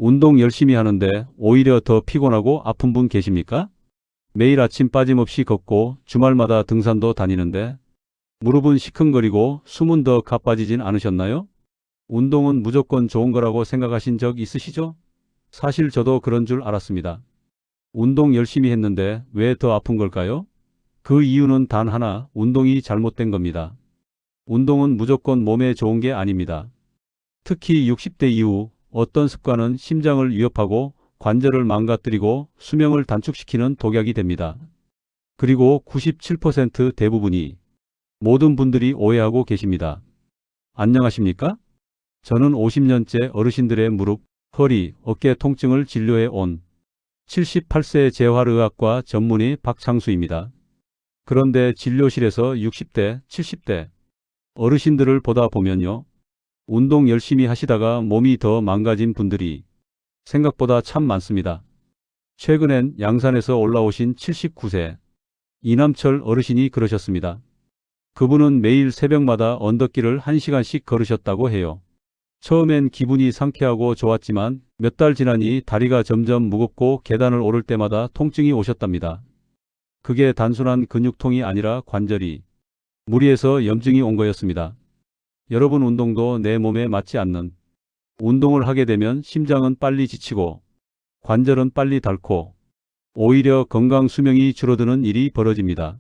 운동 열심히 하는데 오히려 더 피곤하고 아픈 분 계십니까? 매일 아침 빠짐없이 걷고 주말마다 등산도 다니는데 무릎은 시큰거리고 숨은 더 가빠지진 않으셨나요? 운동은 무조건 좋은 거라고 생각하신 적 있으시죠? 사실 저도 그런 줄 알았습니다. 운동 열심히 했는데 왜 더 아픈 걸까요? 그 이유는 단 하나, 운동이 잘못된 겁니다. 운동은 무조건 몸에 좋은 게 아닙니다. 특히 60대 이후 어떤 습관은 심장을 위협하고 관절을 망가뜨리고 수명을 단축시키는 독약이 됩니다. 그리고 97% 대부분이 모든 분들이 오해하고 계십니다. 안녕하십니까? 저는 50년째 어르신들의 무릎, 허리, 어깨 통증을 진료해 온 78세 재활의학과 전문의 박창수입니다. 그런데 진료실에서 60대, 70대 어르신들을 보다 보면요. 운동 열심히 하시다가 몸이 더 망가진 분들이 생각보다 참 많습니다. 최근엔 양산에서 올라오신 79세 이남철 어르신이 그러셨습니다. 그분은 매일 새벽마다 언덕길을 1시간씩 걸으셨다고 해요. 처음엔 기분이 상쾌하고 좋았지만 몇 달 지나니 다리가 점점 무겁고 계단을 오를 때마다 통증이 오셨답니다. 그게 단순한 근육통이 아니라 관절이 무리해서 염증이 온 거였습니다. 여러분, 운동도 내 몸에 맞지 않는 운동을 하게 되면 심장은 빨리 지치고 관절은 빨리 닳고 오히려 건강 수명이 줄어드는 일이 벌어집니다.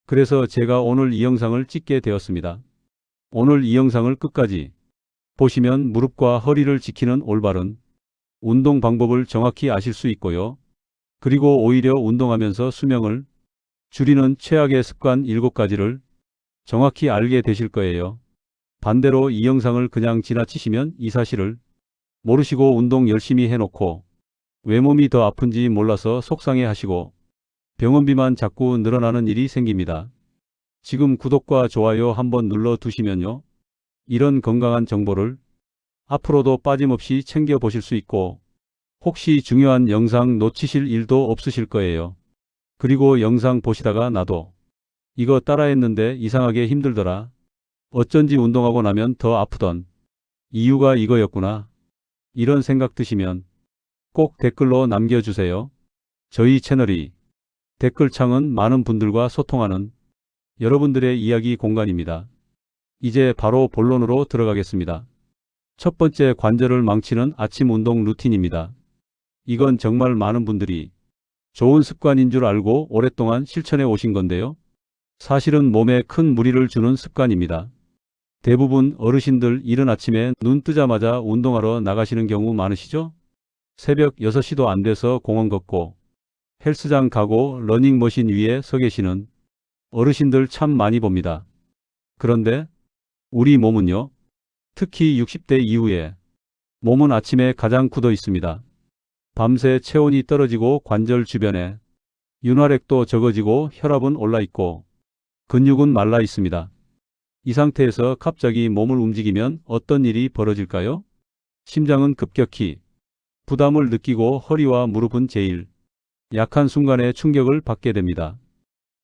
그래서 제가 오늘 이 영상을 찍게 되었습니다. 오늘 이 영상을 끝까지 보시면 무릎과 허리를 지키는 올바른 운동 방법을 정확히 아실 수 있고요. 그리고 오히려 운동하면서 수명을 줄이는 최악의 습관 7가지를 정확히 알게 되실 거예요. 반대로 이 영상을 그냥 지나치시면 이 사실을 모르시고 운동 열심히 해놓고 왜 몸이 더 아픈지 몰라서 속상해 하시고 병원비만 자꾸 늘어나는 일이 생깁니다. 지금 구독과 좋아요 한번 눌러 두시면요. 이런 건강한 정보를 앞으로도 빠짐없이 챙겨보실 수 있고 혹시 중요한 영상 놓치실 일도 없으실 거예요. 그리고 영상 보시다가 나도 이거 따라했는데 이상하게 힘들더라. 어쩐지 운동하고 나면 더 아프던 이유가 이거였구나. 이런 생각 드시면 꼭 댓글로 남겨주세요. 저희 채널이 댓글창은 많은 분들과 소통하는 여러분들의 이야기 공간입니다. 이제 바로 본론으로 들어가겠습니다. 첫 번째, 관절을 망치는 아침 운동 루틴입니다. 이건 정말 많은 분들이 좋은 습관인 줄 알고 오랫동안 실천해 오신 건데요. 사실은 몸에 큰 무리를 주는 습관입니다. 대부분 어르신들 이른 아침에 눈 뜨자마자 운동하러 나가시는 경우 많으시죠? 새벽 6시도 안 돼서 공원 걷고 헬스장 가고 러닝머신 위에 서 계시는 어르신들 참 많이 봅니다. 그런데 우리 몸은요, 특히 60대 이후에 몸은 아침에 가장 굳어 있습니다. 밤새 체온이 떨어지고 관절 주변에 윤활액도 적어지고 혈압은 올라 있고 근육은 말라 있습니다. 이 상태에서 갑자기 몸을 움직이면 어떤 일이 벌어질까요? 심장은 급격히 부담을 느끼고 허리와 무릎은 제일 약한 순간에 충격을 받게 됩니다.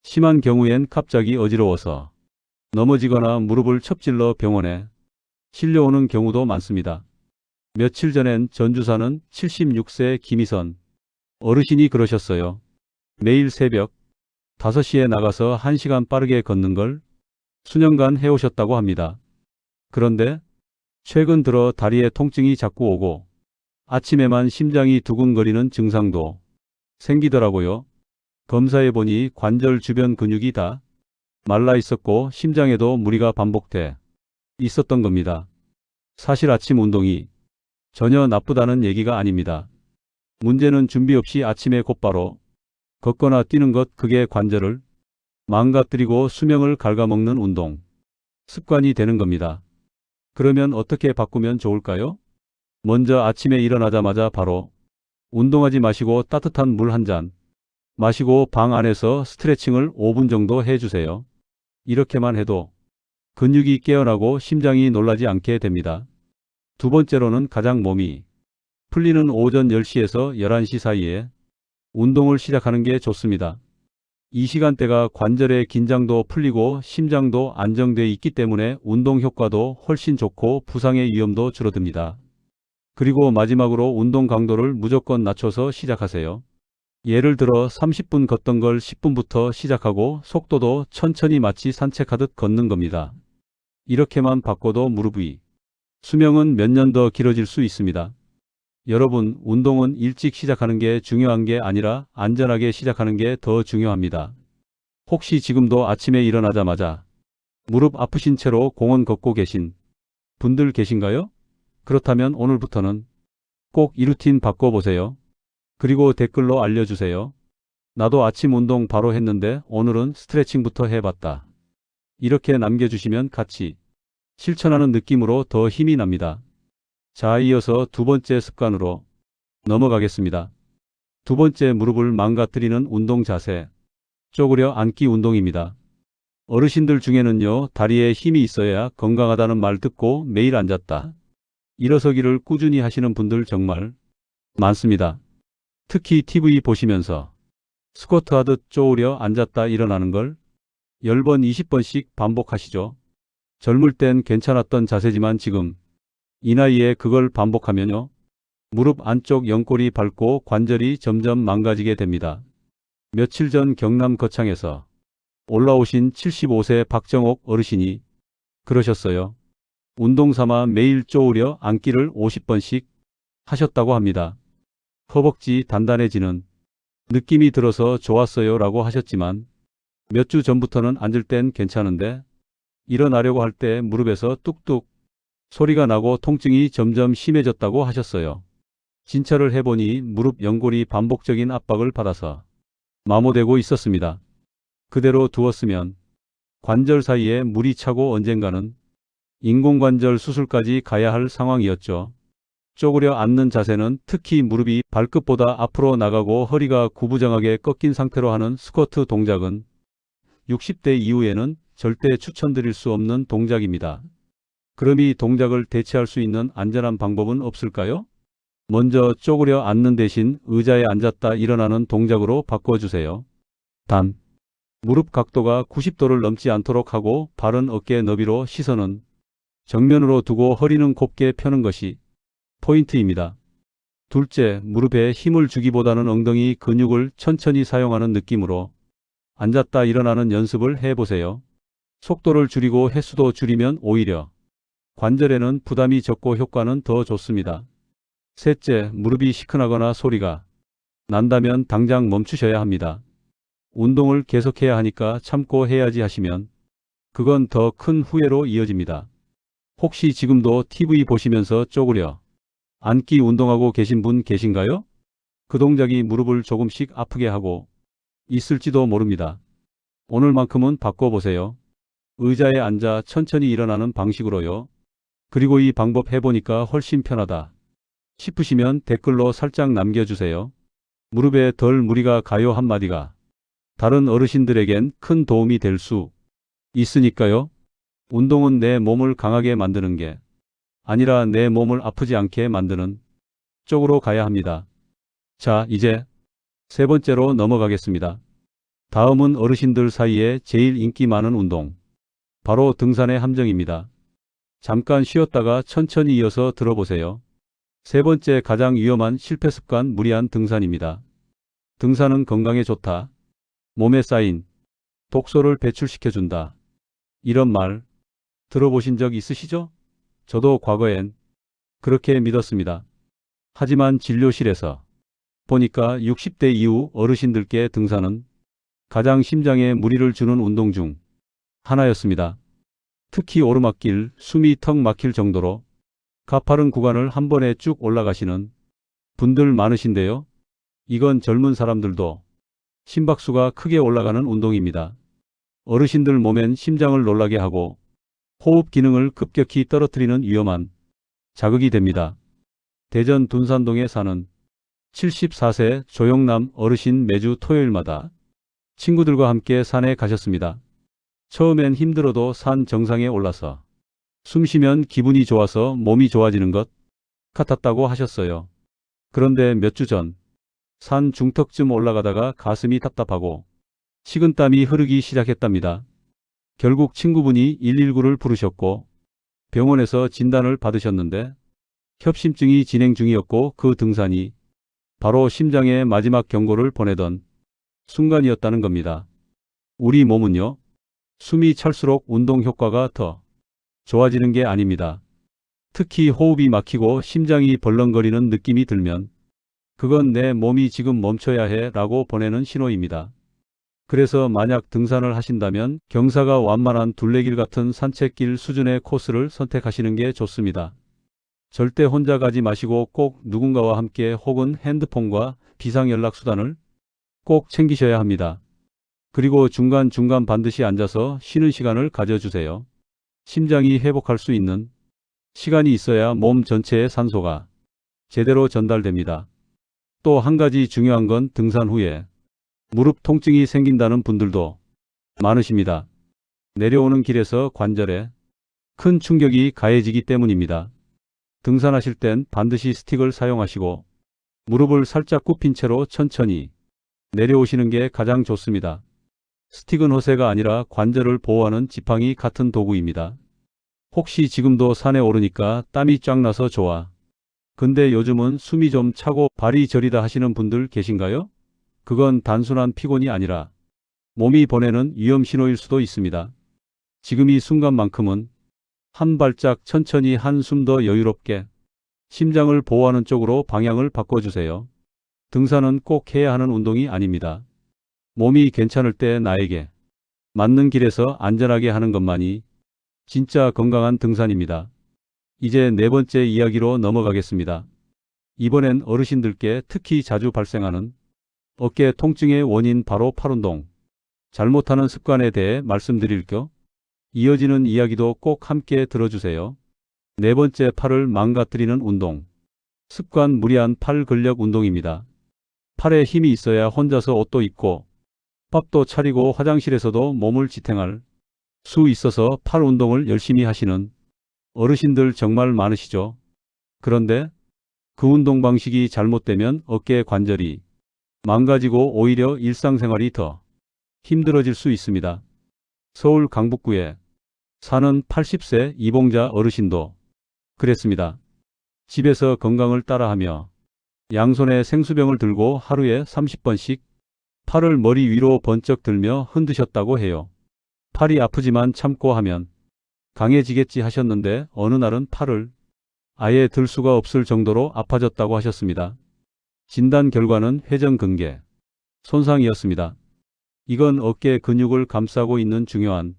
심한 경우엔 갑자기 어지러워서 넘어지거나 무릎을 첩질러 병원에 실려오는 경우도 많습니다. 며칠 전엔 전주 사는 76세 김희선 어르신이 그러셨어요. 매일 새벽 5시에 나가서 1시간 빠르게 걷는 걸 수년간 해오셨다고 합니다. 그런데 최근 들어 다리에 통증이 자꾸 오고 아침에만 심장이 두근거리는 증상도 생기더라고요. 검사해보니 관절 주변 근육이 다 말라 있었고 심장에도 무리가 반복돼 있었던 겁니다. 사실 아침 운동이 전혀 나쁘다는 얘기가 아닙니다. 문제는 준비 없이 아침에 곧바로 걷거나 뛰는 것, 그게 관절을 망가뜨리고 수명을 갉아먹는 운동 습관이 되는 겁니다. 그러면 어떻게 바꾸면 좋을까요? 먼저 아침에 일어나자마자 바로 운동하지 마시고 따뜻한 물 한 잔 마시고 방 안에서 스트레칭을 5분 정도 해주세요. 이렇게만 해도 근육이 깨어나고 심장이 놀라지 않게 됩니다. 두 번째로는 가장 몸이 풀리는 오전 10시에서 11시 사이에 운동을 시작하는 게 좋습니다. 이 시간대가 관절의 긴장도 풀리고 심장도 안정돼 있기 때문에 운동 효과도 훨씬 좋고 부상의 위험도 줄어듭니다. 그리고 마지막으로 운동 강도를 무조건 낮춰서 시작하세요. 예를 들어 30분 걷던 걸 10분부터 시작하고 속도도 천천히 마치 산책하듯 걷는 겁니다. 이렇게만 바꿔도 무릎 위 수명은 몇 년 더 길어질 수 있습니다. 여러분, 운동은 일찍 시작하는 게 중요한 게 아니라 안전하게 시작하는 게 더 중요합니다. 혹시 지금도 아침에 일어나자마자 무릎 아프신 채로 공원 걷고 계신 분들 계신가요? 그렇다면 오늘부터는 꼭 이 루틴 바꿔보세요. 그리고 댓글로 알려주세요. 나도 아침 운동 바로 했는데 오늘은 스트레칭부터 해봤다. 이렇게 남겨주시면 같이 실천하는 느낌으로 더 힘이 납니다. 자, 이어서 두 번째 습관으로 넘어가겠습니다. 두 번째, 무릎을 망가뜨리는 운동 자세. 쪼그려 앉기 운동입니다. 어르신들 중에는요, 다리에 힘이 있어야 건강하다는 말 듣고 매일 앉았다 일어서기를 꾸준히 하시는 분들 정말 많습니다. 특히 TV 보시면서 스쿼트 하듯 쪼으려 앉았다 일어나는 걸 10번, 20번씩 반복하시죠. 젊을 땐 괜찮았던 자세지만 지금 이 나이에 그걸 반복하면요, 무릎 안쪽 연골이 닳고 관절이 점점 망가지게 됩니다. 며칠 전 경남 거창에서 올라오신 75세 박정옥 어르신이 그러셨어요. 운동 삼아 매일 쪼으려 앉기를 50번씩 하셨다고 합니다. 허벅지 단단해지는 느낌이 들어서 좋았어요 라고 하셨지만 몇 주 전부터는 앉을 땐 괜찮은데 일어나려고 할 때 무릎에서 뚝뚝 소리가 나고 통증이 점점 심해졌다고 하셨어요. 진찰을 해보니 무릎 연골이 반복적인 압박을 받아서 마모되고 있었습니다. 그대로 두었으면 관절 사이에 물이 차고 언젠가는 인공관절 수술까지 가야 할 상황이었죠. 쪼그려 앉는 자세는 특히 무릎이 발끝보다 앞으로 나가고 허리가 구부정하게 꺾인 상태로 하는 스쿼트 동작은 60대 이후에는 절대 추천드릴 수 없는 동작입니다. 그럼 이 동작을 대체할 수 있는 안전한 방법은 없을까요? 먼저 쪼그려 앉는 대신 의자에 앉았다 일어나는 동작으로 바꿔주세요. 단, 무릎 각도가 90도를 넘지 않도록 하고 바른 어깨 너비로 시선은 정면으로 두고 허리는 곱게 펴는 것이 포인트입니다. 둘째, 무릎에 힘을 주기보다는 엉덩이 근육을 천천히 사용하는 느낌으로 앉았다 일어나는 연습을 해보세요. 속도를 줄이고 횟수도 줄이면 오히려 관절에는 부담이 적고 효과는 더 좋습니다. 셋째, 무릎이 시큰하거나 소리가 난다면 당장 멈추셔야 합니다. 운동을 계속해야 하니까 참고 해야지 하시면 그건 더 큰 후회로 이어집니다. 혹시 지금도 TV 보시면서 쪼그려 앉기 운동하고 계신 분 계신가요? 그 동작이 무릎을 조금씩 아프게 하고 있을지도 모릅니다. 오늘만큼은 바꿔보세요. 의자에 앉아 천천히 일어나는 방식으로요. 그리고 이 방법 해보니까 훨씬 편하다 싶으시면 댓글로 살짝 남겨주세요. 무릎에 덜 무리가 가요 한마디가 다른 어르신들에겐 큰 도움이 될 수 있으니까요. 운동은 내 몸을 강하게 만드는 게 아니라 내 몸을 아프지 않게 만드는 쪽으로 가야 합니다. 자, 이제 세 번째로 넘어가겠습니다. 다음은 어르신들 사이에 제일 인기 많은 운동, 바로 등산의 함정입니다. 잠깐 쉬었다가 천천히 이어서 들어보세요. 세 번째, 가장 위험한 실패 습관, 무리한 등산입니다. 등산은 건강에 좋다, 몸에 쌓인 독소를 배출시켜준다, 이런 말 들어보신 적 있으시죠? 저도 과거엔 그렇게 믿었습니다. 하지만 진료실에서 보니까 60대 이후 어르신들께 등산은 가장 심장에 무리를 주는 운동 중 하나였습니다. 특히 오르막길, 숨이 턱 막힐 정도로 가파른 구간을 한 번에 쭉 올라가시는 분들 많으신데요. 이건 젊은 사람들도 심박수가 크게 올라가는 운동입니다. 어르신들 몸엔 심장을 놀라게 하고 호흡 기능을 급격히 떨어뜨리는 위험한 자극이 됩니다. 대전 둔산동에 사는 74세 조영남 어르신 매주 토요일마다 친구들과 함께 산에 가셨습니다. 처음엔 힘들어도 산 정상에 올라서 숨 쉬면 기분이 좋아서 몸이 좋아지는 것 같았다고 하셨어요. 그런데 몇 주 전 산 중턱쯤 올라가다가 가슴이 답답하고 식은땀이 흐르기 시작했답니다. 결국 친구분이 119를 부르셨고 병원에서 진단을 받으셨는데 협심증이 진행 중이었고 그 등산이 바로 심장에 마지막 경고를 보내던 순간이었다는 겁니다. 우리 몸은요, 숨이 찰수록 운동 효과가 더 좋아지는 게 아닙니다. 특히 호흡이 막히고 심장이 벌렁거리는 느낌이 들면 그건 내 몸이 지금 멈춰야 해 라고 보내는 신호입니다. 그래서 만약 등산을 하신다면 경사가 완만한 둘레길 같은 산책길 수준의 코스를 선택하시는 게 좋습니다. 절대 혼자 가지 마시고 꼭 누군가와 함께 혹은 핸드폰과 비상연락수단을 꼭 챙기셔야 합니다. 그리고 중간중간 반드시 앉아서 쉬는 시간을 가져주세요. 심장이 회복할 수 있는 시간이 있어야 몸 전체에 산소가 제대로 전달됩니다. 또 한 가지 중요한 건 등산 후에 무릎 통증이 생긴다는 분들도 많으십니다. 내려오는 길에서 관절에 큰 충격이 가해지기 때문입니다. 등산하실 땐 반드시 스틱을 사용하시고 무릎을 살짝 굽힌 채로 천천히 내려오시는 게 가장 좋습니다. 스틱은 허세가 아니라 관절을 보호하는 지팡이 같은 도구입니다. 혹시 지금도 산에 오르니까 땀이 쫙 나서 좋아. 근데 요즘은 숨이 좀 차고 발이 저리다 하시는 분들 계신가요? 그건 단순한 피곤이 아니라 몸이 보내는 위험 신호일 수도 있습니다. 지금 이 순간만큼은 한 발짝 천천히 한숨 더 여유롭게 심장을 보호하는 쪽으로 방향을 바꿔주세요. 등산은 꼭 해야 하는 운동이 아닙니다. 몸이 괜찮을 때 나에게 맞는 길에서 안전하게 하는 것만이 진짜 건강한 등산입니다. 이제 네 번째 이야기로 넘어가겠습니다. 이번엔 어르신들께 특히 자주 발생하는 어깨 통증의 원인 바로 팔운동, 잘못하는 습관에 대해 말씀드릴 겸 이어지는 이야기도 꼭 함께 들어주세요. 네 번째, 팔을 망가뜨리는 운동. 습관 무리한 팔 근력 운동입니다. 팔에 힘이 있어야 혼자서 옷도 입고 밥도 차리고 화장실에서도 몸을 지탱할 수 있어서 팔 운동을 열심히 하시는 어르신들 정말 많으시죠? 그런데 그 운동 방식이 잘못되면 어깨 관절이 망가지고 오히려 일상생활이 더 힘들어질 수 있습니다. 서울 강북구에 사는 80세 이봉자 어르신도 그랬습니다. 집에서 건강을 따라하며 양손에 생수병을 들고 하루에 30번씩 팔을 머리 위로 번쩍 들며 흔드셨다고 해요. 팔이 아프지만 참고 하면 강해지겠지 하셨는데 어느 날은 팔을 아예 들 수가 없을 정도로 아파졌다고 하셨습니다. 진단 결과는 회전근개 손상이었습니다. 이건 어깨 근육을 감싸고 있는 중요한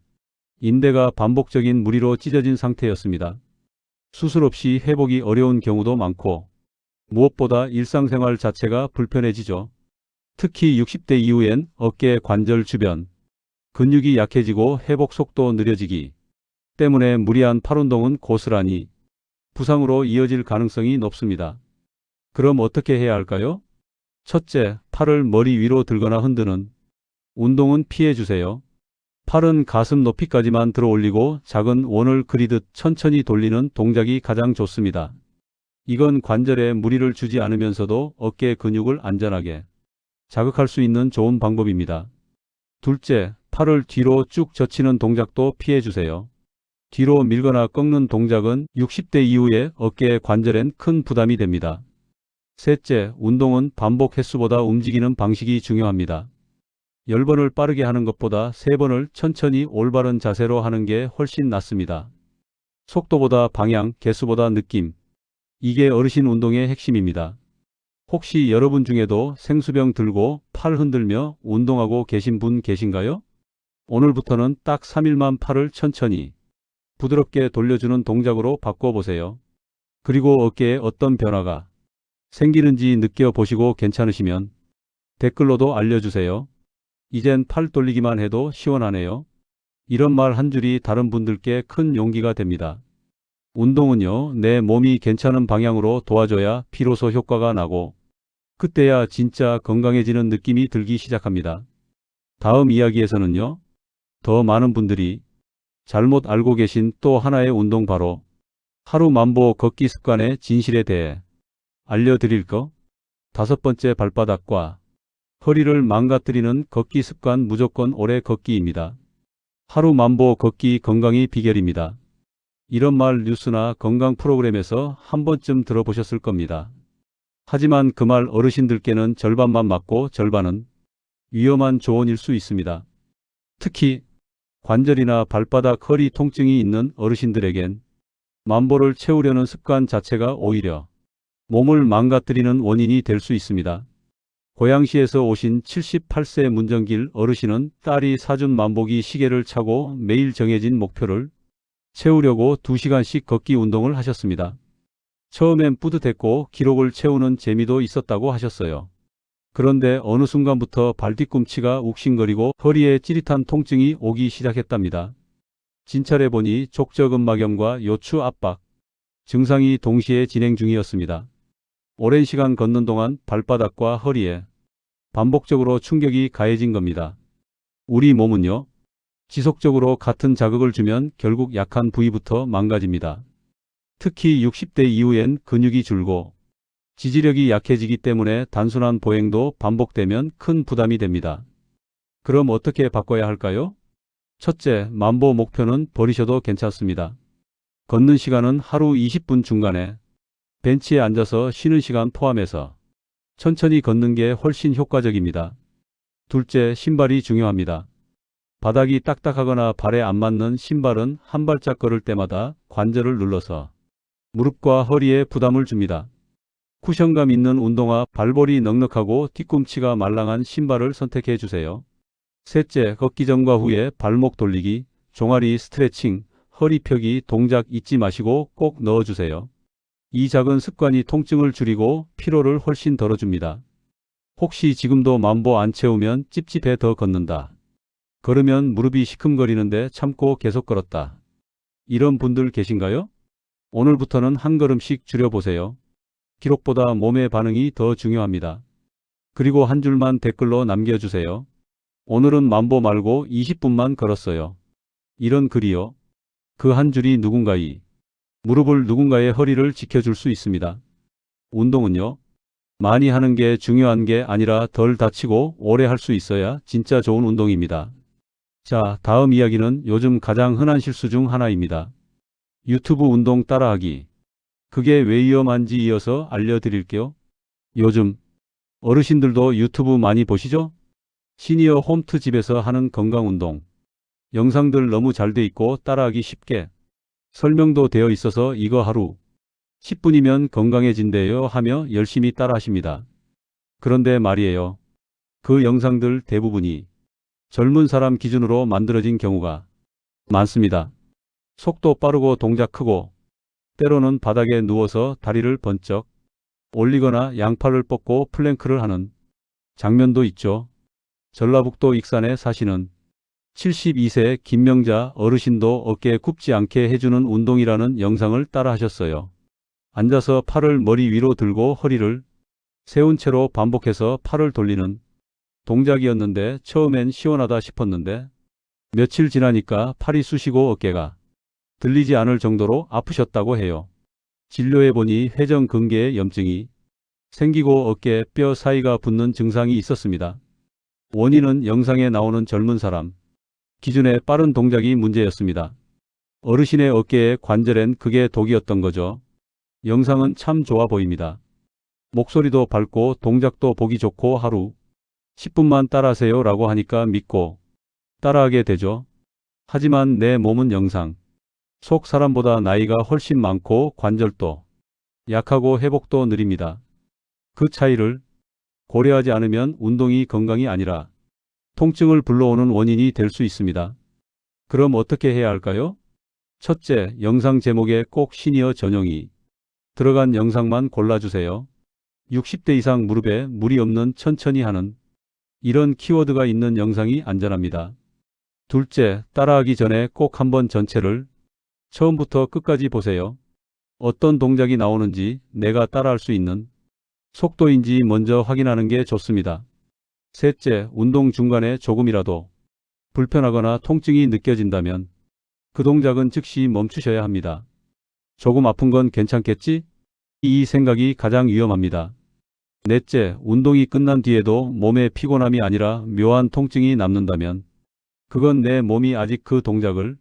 인대가 반복적인 무리로 찢어진 상태였습니다. 수술 없이 회복이 어려운 경우도 많고 무엇보다 일상생활 자체가 불편해지죠. 특히 60대 이후엔 어깨 관절 주변 근육이 약해지고 회복 속도 느려지기 때문에 무리한 팔운동은 고스란히 부상으로 이어질 가능성이 높습니다. 그럼 어떻게 해야 할까요? 첫째, 팔을 머리 위로 들거나 흔드는 운동은 피해주세요. 팔은 가슴 높이까지만 들어 올리고 작은 원을 그리듯 천천히 돌리는 동작이 가장 좋습니다. 이건 관절에 무리를 주지 않으면서도 어깨 근육을 안전하게 자극할 수 있는 좋은 방법입니다. 둘째, 팔을 뒤로 쭉 젖히는 동작도 피해주세요. 뒤로 밀거나 꺾는 동작은 60대 이후에 어깨 관절엔 큰 부담이 됩니다. 셋째, 운동은 반복 횟수보다 움직이는 방식이 중요합니다. 10번을 빠르게 하는 것보다 3번을 천천히 올바른 자세로 하는 게 훨씬 낫습니다. 속도보다 방향, 개수보다 느낌. 이게 어르신 운동의 핵심입니다. 혹시 여러분 중에도 생수병 들고 팔 흔들며 운동하고 계신 분 계신가요? 오늘부터는 딱 3일만 팔을 천천히 부드럽게 돌려주는 동작으로 바꿔보세요. 그리고 어깨에 어떤 변화가 생기는지 느껴보시고 괜찮으시면 댓글로도 알려주세요. 이젠 팔 돌리기만 해도 시원하네요. 이런 말 한 줄이 다른 분들께 큰 용기가 됩니다. 운동은요, 내 몸이 괜찮은 방향으로 도와줘야 비로소 효과가 나고 그때야 진짜 건강해지는 느낌이 들기 시작합니다. 다음 이야기에서는요, 더 많은 분들이 잘못 알고 계신 또 하나의 운동 바로 하루 만보 걷기 습관의 진실에 대해 알려드릴 거. 5번째, 발바닥과 허리를 망가뜨리는 걷기 습관 무조건 오래 걷기입니다. 하루 만보 걷기 건강이 비결입니다. 이런 말 뉴스나 건강 프로그램에서 한 번쯤 들어보셨을 겁니다. 하지만 그 말 어르신들께는 절반만 맞고 절반은 위험한 조언일 수 있습니다. 특히 관절이나 발바닥, 허리 통증이 있는 어르신들에겐 만보를 채우려는 습관 자체가 오히려 몸을 망가뜨리는 원인이 될 수 있습니다. 고양시에서 오신 78세 문정길 어르신은 딸이 사준 만보기 시계를 차고 매일 정해진 목표를 채우려고 2시간씩 걷기 운동을 하셨습니다. 처음엔 뿌듯했고 기록을 채우는 재미도 있었다고 하셨어요. 그런데 어느 순간부터 발뒤꿈치가 욱신거리고 허리에 찌릿한 통증이 오기 시작했답니다. 진찰해보니 족저근막염과 요추 압박 증상이 동시에 진행 중이었습니다. 오랜 시간 걷는 동안 발바닥과 허리에 반복적으로 충격이 가해진 겁니다. 우리 몸은요, 지속적으로 같은 자극을 주면 결국 약한 부위부터 망가집니다. 특히 60대 이후엔 근육이 줄고 지지력이 약해지기 때문에 단순한 보행도 반복되면 큰 부담이 됩니다. 그럼 어떻게 바꿔야 할까요? 첫째, 만보 목표는 버리셔도 괜찮습니다. 걷는 시간은 하루 20분 중간에 벤치에 앉아서 쉬는 시간 포함해서 천천히 걷는 게 훨씬 효과적입니다. 둘째, 신발이 중요합니다. 바닥이 딱딱하거나 발에 안 맞는 신발은 한 발짝 걸을 때마다 관절을 눌러서 무릎과 허리에 부담을 줍니다. 쿠션감 있는 운동화, 발볼이 넉넉하고 뒤꿈치가 말랑한 신발을 선택해 주세요. 셋째, 걷기 전과 후에 발목 돌리기, 종아리 스트레칭, 허리 펴기 동작 잊지 마시고 꼭 넣어주세요. 이 작은 습관이 통증을 줄이고 피로를 훨씬 덜어줍니다. 혹시 지금도 만보 안 채우면 찝찝해 더 걷는다. 걸으면 무릎이 시큼거리는데 참고 계속 걸었다. 이런 분들 계신가요? 오늘부터는 한 걸음씩 줄여보세요. 기록보다 몸의 반응이 더 중요합니다. 그리고 한 줄만 댓글로 남겨주세요. 오늘은 만보 말고 20분만 걸었어요. 이런 글이요. 그 한 줄이 누군가의 무릎을 누군가의 허리를 지켜줄 수 있습니다. 운동은요, 많이 하는 게 중요한 게 아니라 덜 다치고 오래 할 수 있어야 진짜 좋은 운동입니다. 자, 다음 이야기는 요즘 가장 흔한 실수 중 하나입니다. 유튜브 운동 따라하기. 그게 왜 위험한지 이어서 알려드릴게요. 요즘 어르신들도 유튜브 많이 보시죠? 시니어 홈트 집에서 하는 건강운동. 영상들 너무 잘 돼 있고 따라하기 쉽게 설명도 되어 있어서 이거 하루 10분이면 건강해진대요 하며 열심히 따라하십니다. 그런데 말이에요. 그 영상들 대부분이 젊은 사람 기준으로 만들어진 경우가 많습니다. 속도 빠르고 동작 크고 때로는 바닥에 누워서 다리를 번쩍 올리거나 양팔을 뻗고 플랭크를 하는 장면도 있죠. 전라북도 익산에 사시는 72세 김명자 어르신도 어깨 굽지 않게 해주는 운동이라는 영상을 따라 하셨어요. 앉아서 팔을 머리 위로 들고 허리를 세운 채로 반복해서 팔을 돌리는 동작이었는데 처음엔 시원하다 싶었는데 며칠 지나니까 팔이 쑤시고 어깨가 들리지 않을 정도로 아프셨다고 해요. 진료해보니 회전근개에 염증이 생기고 어깨 뼈 사이가 붓는 증상이 있었습니다. 원인은 영상에 나오는 젊은 사람 기준의 빠른 동작이 문제였습니다. 어르신의 어깨의 관절엔 그게 독이었던 거죠. 영상은 참 좋아 보입니다. 목소리도 밝고 동작도 보기 좋고 하루 10분만 따라하세요 라고 하니까 믿고 따라하게 되죠. 하지만 내 몸은 영상 속 사람보다 나이가 훨씬 많고 관절도 약하고 회복도 느립니다. 그 차이를 고려하지 않으면 운동이 건강이 아니라 통증을 불러오는 원인이 될 수 있습니다. 그럼 어떻게 해야 할까요? 첫째, 영상 제목에 꼭 시니어 전용이 들어간 영상만 골라주세요. 60대 이상 무릎에 무리 없는 천천히 하는 이런 키워드가 있는 영상이 안전합니다. 둘째, 따라하기 전에 꼭 한번 전체를 처음부터 끝까지 보세요. 어떤 동작이 나오는지 내가 따라할 수 있는 속도인지 먼저 확인하는 게 좋습니다. 셋째, 운동 중간에 조금이라도 불편하거나 통증이 느껴진다면 그 동작은 즉시 멈추셔야 합니다. 조금 아픈 건 괜찮겠지? 이 생각이 가장 위험합니다. 넷째, 운동이 끝난 뒤에도 몸에 피곤함이 아니라 묘한 통증이 남는다면 그건 내 몸이 아직 그 동작을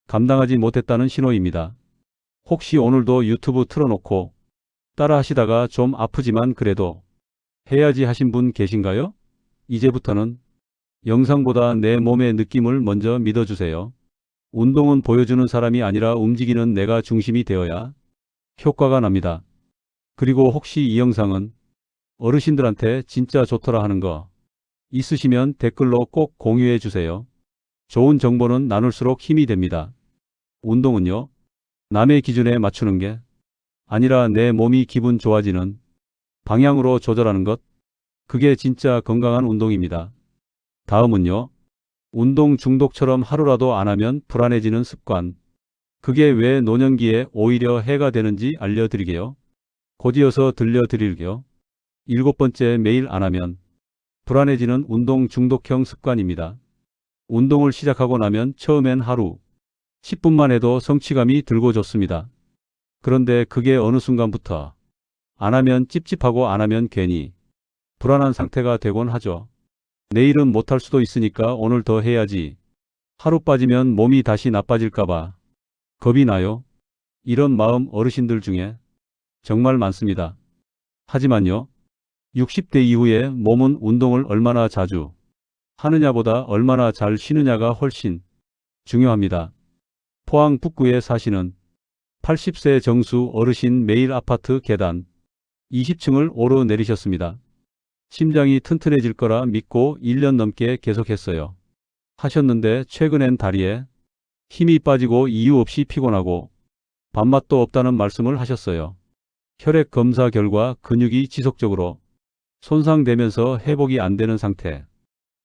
감당하지 못했다는 신호입니다. 혹시 오늘도 유튜브 틀어놓고 따라 하시다가 좀 아프지만 그래도 해야지 하신 분 계신가요? 이제부터는 영상보다 내 몸의 느낌을 먼저 믿어주세요. 운동은 보여주는 사람이 아니라 움직이는 내가 중심이 되어야 효과가 납니다. 그리고 혹시 이 영상은 어르신들한테 진짜 좋더라 하는 거 있으시면 댓글로 꼭 공유해 주세요. 좋은 정보는 나눌수록 힘이 됩니다. 운동은요, 남의 기준에 맞추는 게 아니라 내 몸이 기분 좋아지는 방향으로 조절하는 것, 그게 진짜 건강한 운동입니다. 다음은요, 운동 중독처럼 하루라도 안 하면 불안해지는 습관. 그게 왜 노년기에 오히려 해가 되는지 알려드리게요. 곧이어서 들려드릴게요. 7번째, 매일 안 하면 불안해지는 운동 중독형 습관입니다. 운동을 시작하고 나면 처음엔 하루 10분만 해도 성취감이 들고 좋습니다. 그런데 그게 어느 순간부터 안 하면 찝찝하고 안 하면 괜히 불안한 상태가 되곤 하죠. 내일은 못할 수도 있으니까 오늘 더 해야지. 하루 빠지면 몸이 다시 나빠질까봐 겁이 나요. 이런 마음 어르신들 중에 정말 많습니다. 하지만요, 60대 이후에 몸은 운동을 얼마나 자주 하느냐보다 얼마나 잘 쉬느냐가 훨씬 중요합니다. 포항 북구에 사시는 80세 정수 어르신, 매일 아파트 계단 20층을 오르내리셨습니다. 심장이 튼튼해질 거라 믿고 1년 넘게 계속했어요. 하셨는데 최근엔 다리에 힘이 빠지고 이유 없이 피곤하고 밥맛도 없다는 말씀을 하셨어요. 혈액 검사 결과 근육이 지속적으로 손상되면서 회복이 안 되는 상태.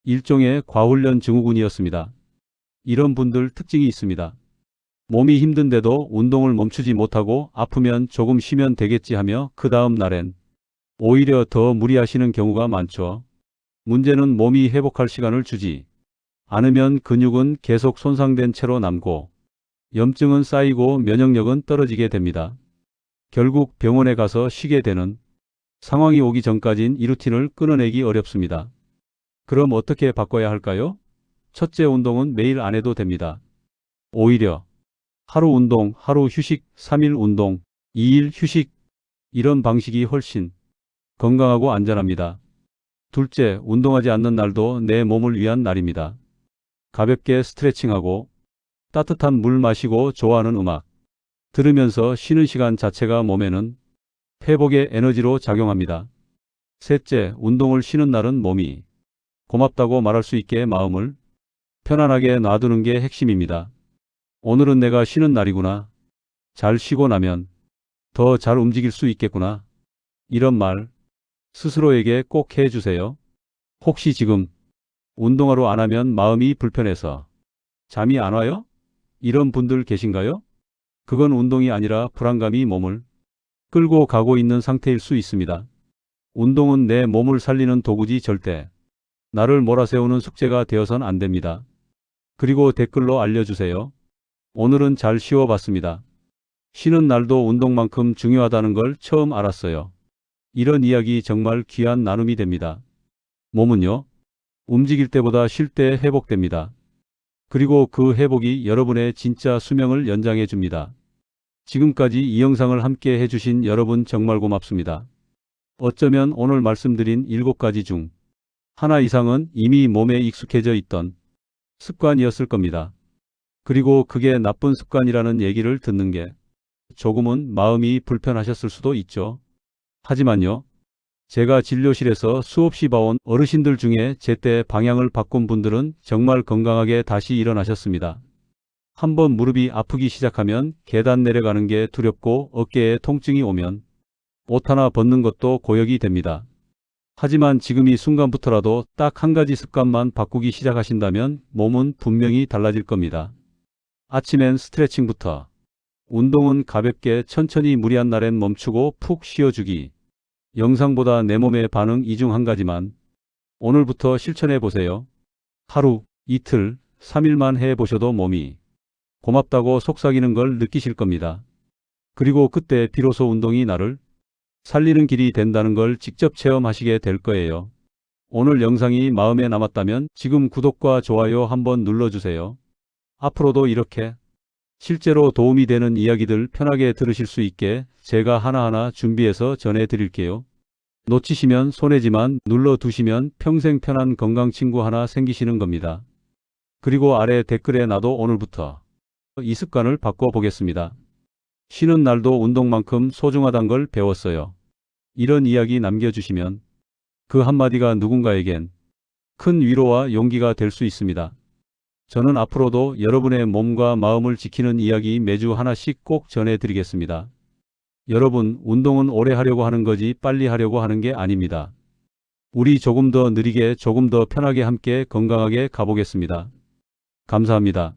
일종의 과훈련 증후군이었습니다. 이런 분들 특징이 있습니다. 몸이 힘든데도 운동을 멈추지 못하고 아프면 조금 쉬면 되겠지 하며 그 다음 날엔 오히려 더 무리하시는 경우가 많죠. 문제는 몸이 회복할 시간을 주지 않으면 근육은 계속 손상된 채로 남고 염증은 쌓이고 면역력은 떨어지게 됩니다. 결국 병원에 가서 쉬게 되는 상황이 오기 전까진 이 루틴을 끊어내기 어렵습니다. 그럼 어떻게 바꿔야 할까요? 첫째, 운동은 매일 안 해도 됩니다. 오히려 하루 운동, 하루 휴식, 3일 운동, 2일 휴식, 이런 방식이 훨씬 건강하고 안전합니다. 둘째, 운동하지 않는 날도 내 몸을 위한 날입니다. 가볍게 스트레칭하고 따뜻한 물 마시고 좋아하는 음악 들으면서 쉬는 시간 자체가 몸에는 회복의 에너지로 작용합니다. 셋째, 운동을 쉬는 날은 몸이 고맙다고 말할 수 있게 마음을 편안하게 놔두는 게 핵심입니다. 오늘은 내가 쉬는 날이구나. 잘 쉬고 나면 더 잘 움직일 수 있겠구나. 이런 말 스스로에게 꼭 해주세요. 혹시 지금 운동하러 안 하면 마음이 불편해서 잠이 안 와요? 이런 분들 계신가요? 그건 운동이 아니라 불안감이 몸을 끌고 가고 있는 상태일 수 있습니다. 운동은 내 몸을 살리는 도구지 절대 나를 몰아세우는 숙제가 되어선 안 됩니다. 그리고 댓글로 알려주세요. 오늘은 잘 쉬어봤습니다. 쉬는 날도 운동만큼 중요하다는 걸 처음 알았어요. 이런 이야기 정말 귀한 나눔이 됩니다. 몸은요, 움직일 때보다 쉴 때 회복됩니다. 그리고 그 회복이 여러분의 진짜 수명을 연장해 줍니다. 지금까지 이 영상을 함께 해주신 여러분 정말 고맙습니다. 어쩌면 오늘 말씀드린 7가지 중 하나 이상은 이미 몸에 익숙해져 있던 습관이었을 겁니다. 그리고 그게 나쁜 습관이라는 얘기를 듣는 게 조금은 마음이 불편하셨을 수도 있죠. 하지만요, 제가 진료실에서 수없이 봐온 어르신들 중에 제때 방향을 바꾼 분들은 정말 건강하게 다시 일어나셨습니다. 한번 무릎이 아프기 시작하면 계단 내려가는 게 두렵고 어깨에 통증이 오면 옷 하나 벗는 것도 고역이 됩니다. 하지만 지금 이 순간부터라도 딱 한 가지 습관만 바꾸기 시작하신다면 몸은 분명히 달라질 겁니다. 아침엔 스트레칭부터, 운동은 가볍게 천천히, 무리한 날엔 멈추고 푹 쉬어주기. 영상보다 내 몸의 반응, 이 중 한 가지만 오늘부터 실천해 보세요. 하루, 이틀, 3일만 해보셔도 몸이 고맙다고 속삭이는 걸 느끼실 겁니다. 그리고 그때 비로소 운동이 나를 살리는 길이 된다는 걸 직접 체험하시게 될 거예요. 오늘 영상이 마음에 남았다면 지금 구독과 좋아요 한번 눌러주세요. 앞으로도 이렇게 실제로 도움이 되는 이야기들 편하게 들으실 수 있게 제가 하나하나 준비해서 전해드릴게요. 놓치시면 손해지만 눌러두시면 평생 편한 건강친구 하나 생기시는 겁니다. 그리고 아래 댓글에 나도 오늘부터 이 습관을 바꿔보겠습니다. 쉬는 날도 운동만큼 소중하단 걸 배웠어요. 이런 이야기 남겨주시면 그 한마디가 누군가에겐 큰 위로와 용기가 될 수 있습니다. 저는 앞으로도 여러분의 몸과 마음을 지키는 이야기 매주 하나씩 꼭 전해드리겠습니다. 여러분, 운동은 오래 하려고 하는 거지 빨리 하려고 하는 게 아닙니다. 우리 조금 더 느리게 조금 더 편하게 함께 건강하게 가보겠습니다. 감사합니다.